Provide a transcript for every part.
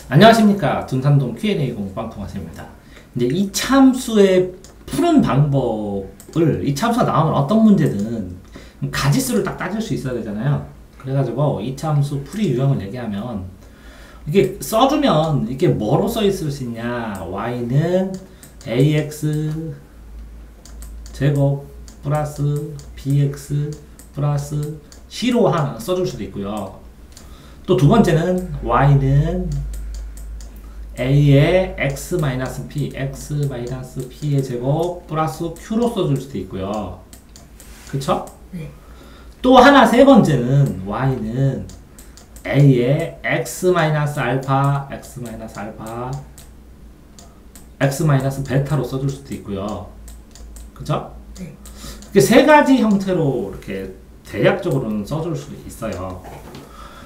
안녕하십니까. 둔산동 Q&A 공부방 통화쌤입니다. 이제 이 참수의 푸는 방법을, 이 참수가 나오면 어떤 문제든 가지수를 딱 따질 수 있어야 되잖아요. 그래가지고 이 참수 풀이 유형을 얘기하면 이게 써주면 이게 뭐로 써 있을 수 있냐. y는 ax 제곱 플러스 bx 플러스 c로 하나 써줄 수도 있고요. 또 두 번째는 y는 a의 x-p, x-p의 제곱 플러스 q로 써줄 수도 있고요. 그쵸? 네. 또 하나 세 번째는 y는 a의 x-알파, x-베타로 써줄 수도 있고요. 그쵸? 네. 이렇게 세 가지 형태로 이렇게 대략적으로는 써줄 수 있어요.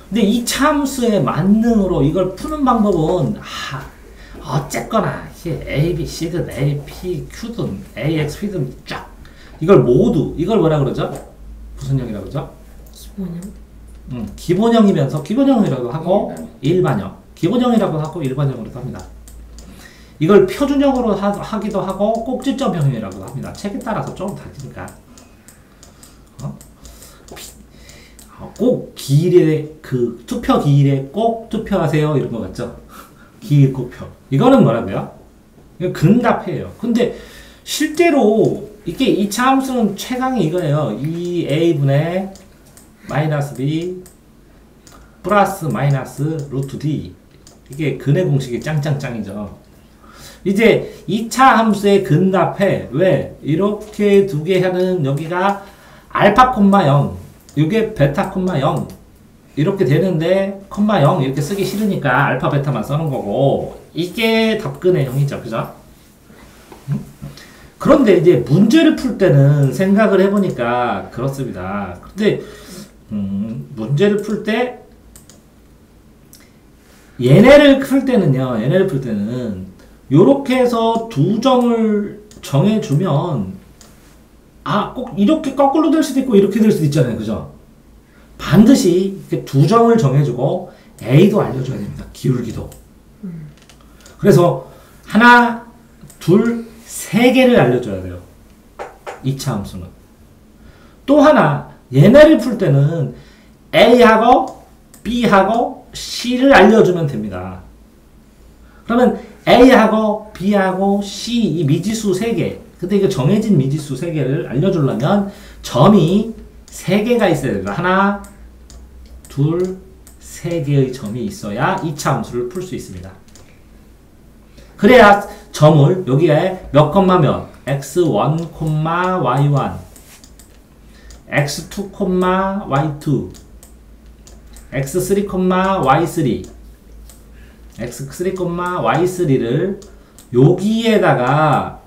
근데 이 참수의 만능으로 이걸 푸는 방법은 어쨌거나 A, B, C든 A, P, Q든 A, X, P든 쫙 이걸 모두 이걸 뭐라 그러죠? 무슨 형이라고 그러죠? 기본형? 기본형이면서 기본형이라고 하고 일반형 기본형이라고 하고 일반형으로도 합니다. 이걸 표준형으로 하기도 하고 꼭지점형이라고 합니다. 책에 따라서 조금 다르니까. 꼭 기일에 그 투표 기일에 꼭 투표하세요 이런 거 같죠? 기일 꼭표 이거는 뭐라고요? 이거 근답해요. 근데 실제로 이게 이 참수는 최강이 이거예요. 2a분의 마이너스 b 플러스 마이너스 루트 d 이게 근의 공식이 짱짱짱이죠. 이제 2차 함수의 근답해. 왜? 이렇게 두 개 하는 여기가 알파 콤마 0 이게 베타 콤마 0 이렇게 되는데 콤마 0 이렇게 쓰기 싫으니까 알파 베타만 써는 거고 이게 답근의 0이죠. 그죠? 그런데 이제 문제를 풀 때는 생각을 해보니까 그렇습니다. 근데 문제를 풀 때 얘네를 풀 때는 요렇게 해서 두 점을 정해주면 꼭 이렇게 거꾸로 될 수도 있고 이렇게 될 수도 있잖아요. 그죠? 반드시 이렇게 두 점을 정해주고 A도 알려줘야 됩니다. 기울기도. 그래서 하나, 둘, 세 개를 알려줘야 돼요. 2차 함수는. 또 하나, 얘네를 풀 때는 A하고 B하고 C를 알려주면 됩니다. 그러면 A하고 B하고 C 이 미지수 3개 근데 이거 정해진 미지수 3개를 알려주려면 점이 3개가 있어야 됩니다. 하나, 둘, 3개의 점이 있어야 2차 함수를 풀 수 있습니다. 그래야 점을 여기에 몇 콤마 몇 x1, y1 x2, y2 x3, y3 x3, y3를 여기에다가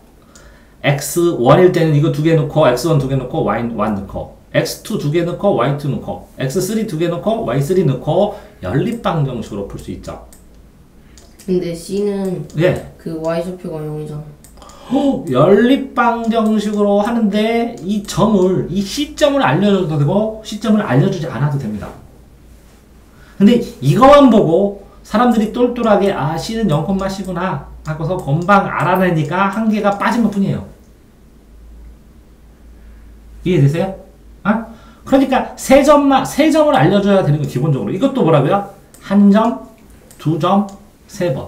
x1일 때는 이거 두 개 넣고 x1 두 개 넣고 y1 넣고 x2 두 개 넣고 y2 넣고 x3 두 개 넣고 y3 넣고 연립방 정식으로 풀 수 있죠. 근데 C는 예. 그 y좌표가 0이잖아. 연립방 정식으로 하는데 이 시점을 알려줘도 되고 시점을 알려주지 않아도 됩니다. 근데 이거만 보고 사람들이 똘똘하게 C는 0,C구나 하고서 금방 알아내니까 한 개가 빠진 것 뿐이에요. 이해되세요? 그러니까 세 점을 알려줘야 되는 거 기본적으로. 이것도 뭐라고요? 한 점, 두 점, 세 번.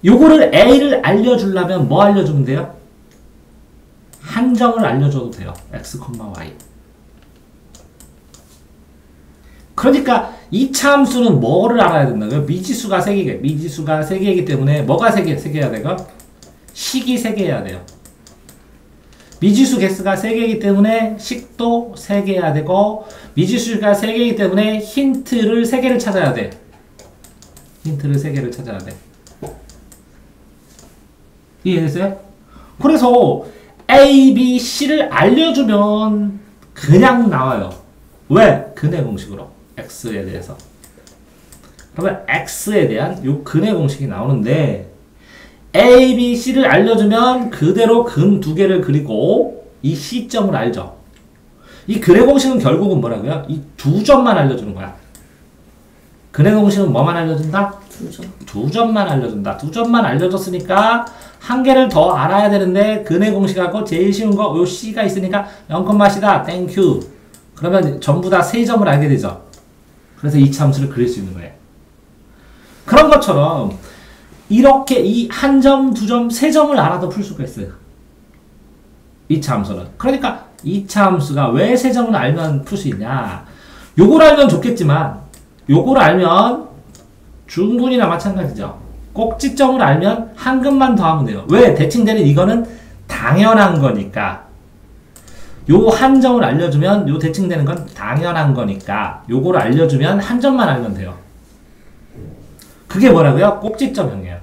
요거를 A를 알려주려면 뭐 알려주면 돼요? 한 점을 알려줘도 돼요. x, y. 그러니까 2차 함수는 뭐를 알아야 된다고요? 미지수가 3개이기 때문에 뭐가 3개여야 돼요? 식이 3개여야 돼요. 미지수 개수가 3개이기 때문에 식도 3개여야 되고 미지수가 3개이기 때문에 힌트를 3개를 찾아야 돼. 이해됐어요? 그래서 A, B, C를 알려주면 그냥 나와요. 왜? 근의 공식으로. X에 대해서. 그러면 X에 대한 요 근의 공식이 나오는데 A, B, C를 알려주면 그대로 근 두 개를 그리고 이 C점을 알죠. 이 근의 공식은 결국은 뭐라고요? 이 두 점만 알려주는 거야. 근해 공식은 뭐만 알려준다? 2점. 2점만 알려준다. 2점만 알려줬으니까 한 개를 더 알아야 되는데 근해 공식하고 제일 쉬운 거 요 C가 있으니까 0,C다. 땡큐. 그러면 전부 다 3점을 알게 되죠. 그래서 이차함수를 그릴 수 있는 거예요. 그런 것처럼 이렇게 이 1점, 2점, 3점을 알아도 풀 수가 있어요. 이차함수는. 그러니까 이차함수가 왜 3점을 알면 풀 수 있냐. 요걸 알면 좋겠지만 요걸 알면 중분이나 마찬가지죠. 꼭지점을 알면 한금만 더하면 돼요. 왜? 대칭되는 이거는 당연한 거니까. 요 한 점을 알려주면 요 대칭되는 건 당연한 거니까 요거를 알려주면 한 점만 알면 돼요. 그게 뭐라고요? 꼭지점형이에요.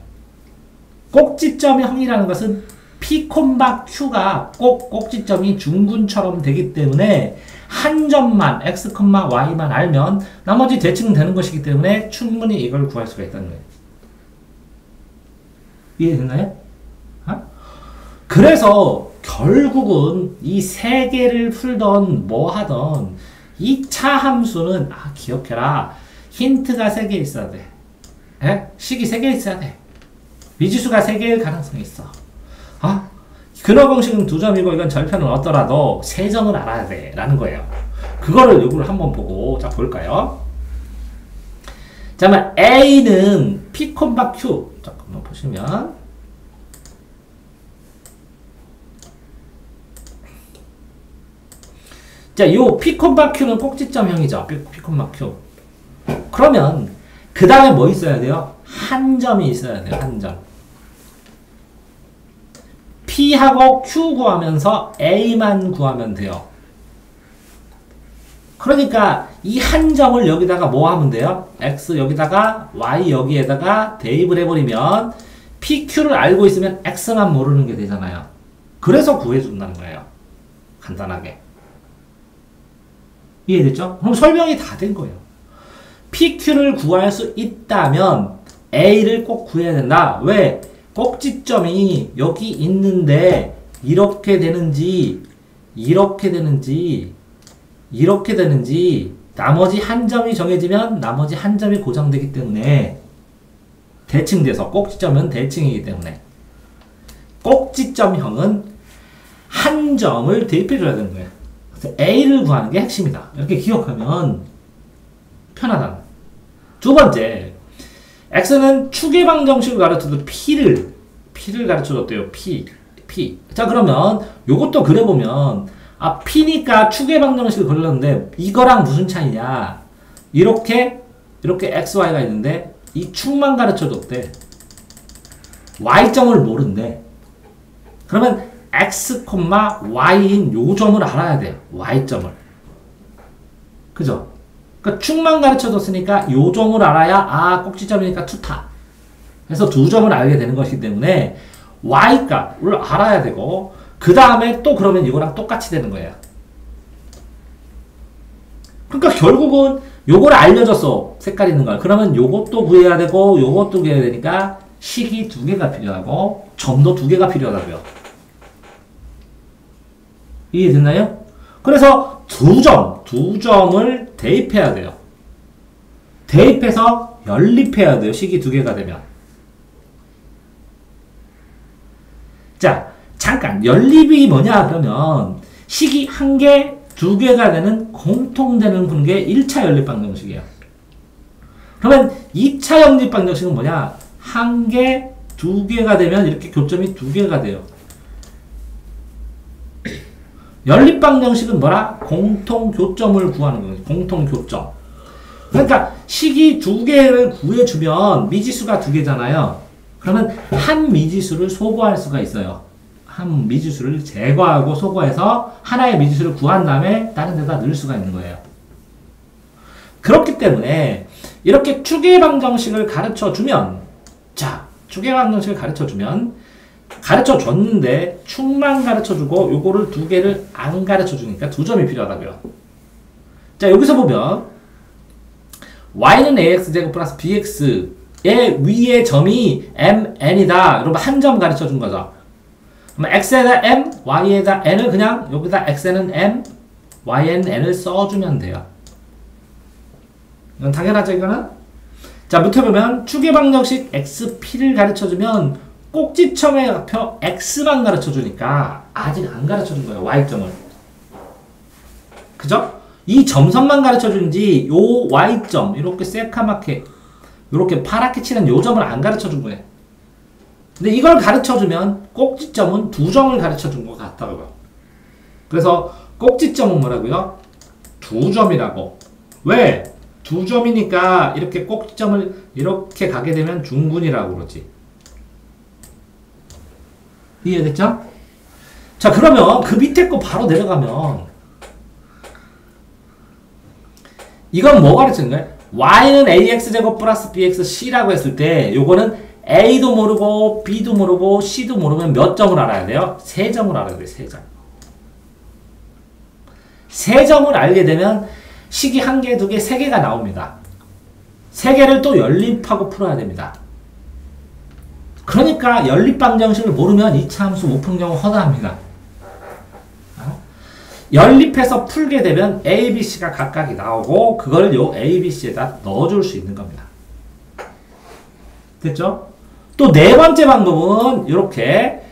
꼭지점형이라는 것은 P, Q가 꼭 꼭지점이 중군처럼 되기 때문에 한 점만 X, Y만 알면 나머지 대칭되는 것이기 때문에 충분히 이걸 구할 수가 있다는 거예요. 이해됐나요? 그래서 결국은 이 세 개를 풀던 뭐 하던 2차 함수는 기억해라. 힌트가 3개 있어야 돼. 식이 3개 있어야 돼. 미지수가 3개일 가능성이 있어. 근어 공식은 2점이고 이건 절편은 없더라도 3점을 알아야 돼 라는 거예요. 그거를 요구를 한번 보고 자 볼까요? 자, A는 P, Q. 잠깐만 보시면 자, 요 P, Q는 꼭지점형이죠. P, Q. 그러면 그 다음에 뭐 있어야 돼요? 한 점이 있어야 돼요. 한 점. P하고 Q 구하면서 A만 구하면 돼요. 그러니까 이 한 점을 여기다가 뭐 하면 돼요? X 여기다가 Y 여기에다가 대입을 해버리면 PQ를 알고 있으면 X만 모르는 게 되잖아요. 그래서 구해준다는 거예요. 간단하게. 이해됐죠? 그럼 설명이 다 된 거예요. PQ를 구할 수 있다면 A를 꼭 구해야 된다. 왜? 꼭지점이 여기 있는데 이렇게 되는지 이렇게 되는지 이렇게 되는지 나머지 한 점이 정해지면 나머지 한 점이 고정되기 때문에 대칭돼서 꼭지점은 대칭이기 때문에 꼭지점형은 한 점을 대입해줘야 되는 거예요. 그래서 A를 구하는 게 핵심이다. 이렇게 기억하면 편하다. 두 번째, X는 축의 방정식을 가르쳐도 P를 가르쳐줬대요. P. 자, 그러면 요것도 그려보면 P니까 축의 방정식을 걸렸는데 이거랑 무슨 차이냐? 이렇게 XY가 있는데 이 축만 가르쳐줬대. Y점을 모른대. 그러면 X, Y인 요 점을 알아야 돼요. Y점을. 그죠? 그러니까 축만 가르쳐줬으니까 요 점을 알아야 꼭지점이니까 투타. 그래서 2점을 알게 되는 것이기 때문에 Y 값을 알아야 되고 그 다음에 또 그러면 이거랑 똑같이 되는 거예요. 그러니까 결국은 요걸 알려줬어. 색깔 있는 걸. 그러면 요것도 구해야 되고 요것도 구해야 되니까 식이 2개가 필요하고 점도 2개가 필요하다고요. 이해됐나요? 그래서 2점을 대입해야 돼요. 대입해서 연립해야 돼요. 식이 2개가 되면. 자, 잠깐 연립이 뭐냐 그러면 식이 1개, 2개가 되는 공통되는 분계 1차 연립 방정식이에요. 그러면 2차 연립 방정식은 뭐냐? 1개, 2개가 되면 이렇게 교점이 2개가 돼요. 연립 방정식은 뭐라? 공통 교점을 구하는 거예요. 공통 교점. 그러니까 식이 2개를 구해주면 미지수가 2개잖아요. 그러면 한 미지수를 소거할 수가 있어요. 한 미지수를 제거하고 소거해서 하나의 미지수를 구한 다음에 다른 데다 넣을 수가 있는 거예요. 그렇기 때문에 이렇게 추계 방정식을 가르쳐주면 추계 방정식을 가르쳐줬는데 축만 가르쳐주고 요거를 2개를 안 가르쳐주니까 2점이 필요하다고요. 자, 여기서 보면 y는 ax제곱 플러스 bx의 위의 점이 mn이다. 여러분 한 점 가르쳐준 거죠. 그럼 x에다 m, y에다 n을 그냥 여기다 x는 m, y는 n을 써주면 돼요. 이건 당연하죠, 이거는? 자, 밑에 보면 추계방정식 xp를 가르쳐주면 꼭지점의 좌표 x만 가르쳐주니까 아직 안 가르쳐준 거예요. y점을. 그죠? 이 점선만 가르쳐준지 요 y점 이렇게 새카맣게 이렇게 파랗게 칠한 요 점을 안 가르쳐준 거예요. 근데 이걸 가르쳐주면 꼭지점은 두 점을 가르쳐준 것 같다고요. 그래서 꼭지점은 뭐라고요? 두 점이라고. 왜? 두 점이니까 이렇게 꼭지점을 이렇게 가게 되면 중군이라고 그러지. 이해됐죠? 자, 그러면 그 밑에 거 바로 내려가면 이건 뭐 가르치는 거예요? y는 ax제곱 플러스 bxc라고 했을 때 요거는 a도 모르고 b도 모르고 c도 모르면 몇 점을 알아야 돼요? 세 점을 알아야 돼요. 세 점. 세 점을 알게 되면 식이 한 개, 두 개, 세 개가 나옵니다. 세 개를 또 연립하고 풀어야 됩니다. 그러니까 연립방정식을 모르면 이차 함수 모평정은 허다합니다. 연립해서 풀게 되면 A, B, C가 각각이 나오고 그걸 요 A, B, C에다 넣어줄 수 있는 겁니다. 됐죠? 또 네 번째 방법은 이렇게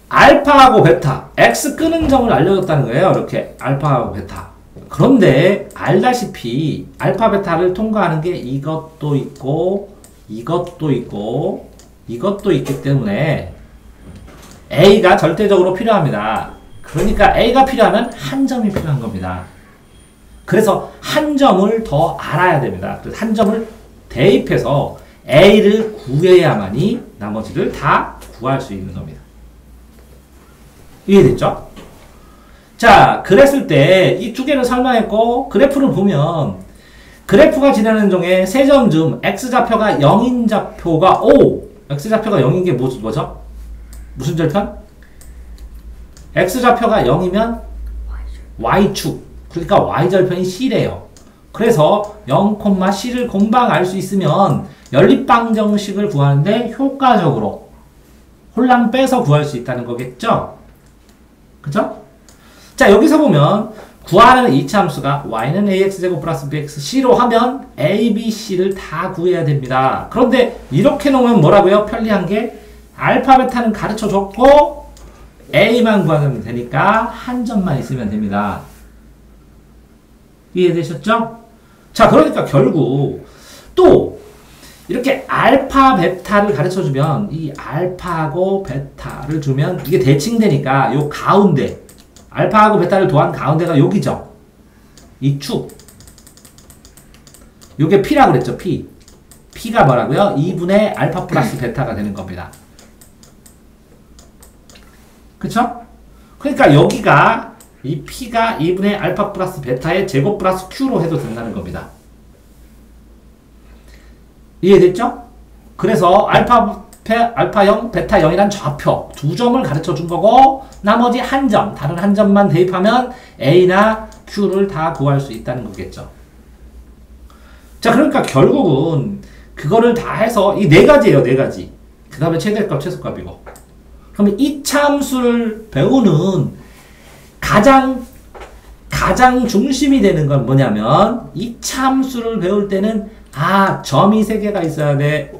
알파하고 베타, X 끄는 점을 알려줬다는 거예요. 이렇게 알파하고 베타. 그런데 알다시피 알파, 베타를 통과하는 게 이것도 있고 이것도 있고 이것도 있기 때문에 A가 절대적으로 필요합니다. 그러니까 A가 필요하면 한 점이 필요한 겁니다. 그래서 한 점을 더 알아야 됩니다. 그래서 한 점을 대입해서 A를 구해야만이 나머지를 다 구할 수 있는 겁니다. 이해됐죠? 자, 그랬을 때 이 두 개를 설명했고 그래프를 보면 그래프가 지나는 중에 세 점쯤 X좌표가 0인 좌표가 X좌표가 0인 게 뭐죠? 무슨 절편? X좌표가 0이면 Y축. 그러니까 Y절편이 C래요. 그래서 0,C를 금방 알 수 있으면 연립방정식을 구하는데 효과적으로 홀랑 빼서 구할 수 있다는 거겠죠? 그죠? 자, 여기서 보면 구하는 이차 함수가 y는 ax제곱 플러스 bxc로 하면 a, b, c를 다 구해야 됩니다. 그런데 이렇게 놓으면 뭐라고요? 편리한 게 알파, 베타는 가르쳐줬고 a만 구하면 되니까 한 점만 있으면 됩니다. 이해되셨죠? 자, 그러니까 결국 또 이렇게 알파, 베타를 가르쳐주면 이 알파하고 베타를 주면 이게 대칭되니까 요 가운데 알파하고 베타를 더한 가운데가 여기죠. 이 축. 요게 P라고 그랬죠. P. P가 뭐라고요? 2분의 알파 플러스 베타가 되는 겁니다. 그쵸? 그러니까 여기가 이 P가 2분의 알파 플러스 베타의 제곱 플러스 Q로 해도 된다는 겁니다. 이해됐죠? 그래서 알파0, 베타0이란 좌표 두 점을 가르쳐 준 거고 나머지 한 점, 다른 한 점만 대입하면 A나 Q를 다 구할 수 있다는 거겠죠. 자, 그러니까 결국은 그거를 다 해서 이 네 가지예요. 네 가지. 그 다음에 최대값, 최소값이고. 그러면 이차 함수를 배우는 가장 중심이 되는 건 뭐냐면 이차 함수를 배울 때는 점이 세 개가 있어야 돼.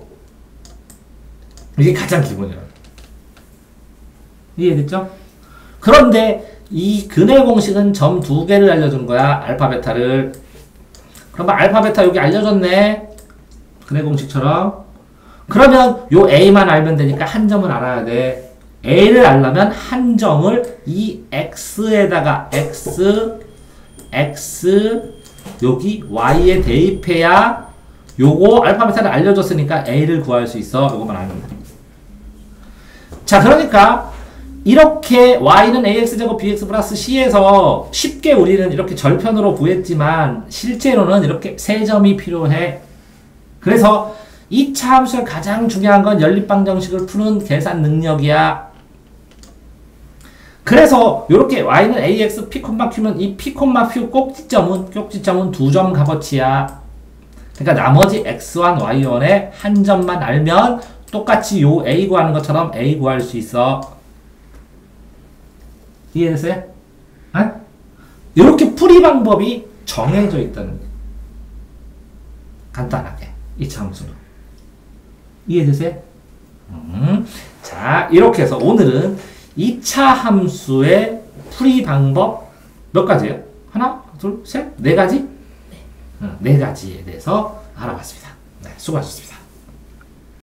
이게 가장 기본이에요. 이해됐죠? 그런데 이 근해 공식은 점 두 개를 알려준 거야. 알파, 베타를. 그러면 알파, 베타 여기 알려줬네. 근해 공식처럼. 그러면 요 A만 알면 되니까 한 점을 알아야 돼. A를 알려면 한 점을 이 X에다가 X, 여기 Y에 대입해야 요거 알파, 베타를 알려줬으니까 A를 구할 수 있어. 요거만 알면 돼. 자, 그러니까 이렇게 y는 ax제곱 bx 플러스 c에서 쉽게 우리는 이렇게 절편으로 구했지만 실제로는 이렇게 세 점이 필요해. 그래서 이 차 함수의 가장 중요한 건 연립방정식을 푸는 계산 능력이야. 그래서 이렇게 y는 ax p, q면 이 p, q 꼭지점은 두 점 값어치야. 그러니까 나머지 x1, y1에 한 점만 알면 똑같이 요 A 구하는 것처럼 A 구할 수 있어. 이해됐어요? 이렇게 풀이 방법이 정해져 있다는 거예요. 간단하게. 2차 함수는. 이해되세요? 자, 이렇게 해서 오늘은 2차 함수의 풀이 방법 몇 가지예요? 하나, 둘, 셋, 네 가지? 네 가지에 대해서 알아봤습니다. 네, 수고하셨습니다.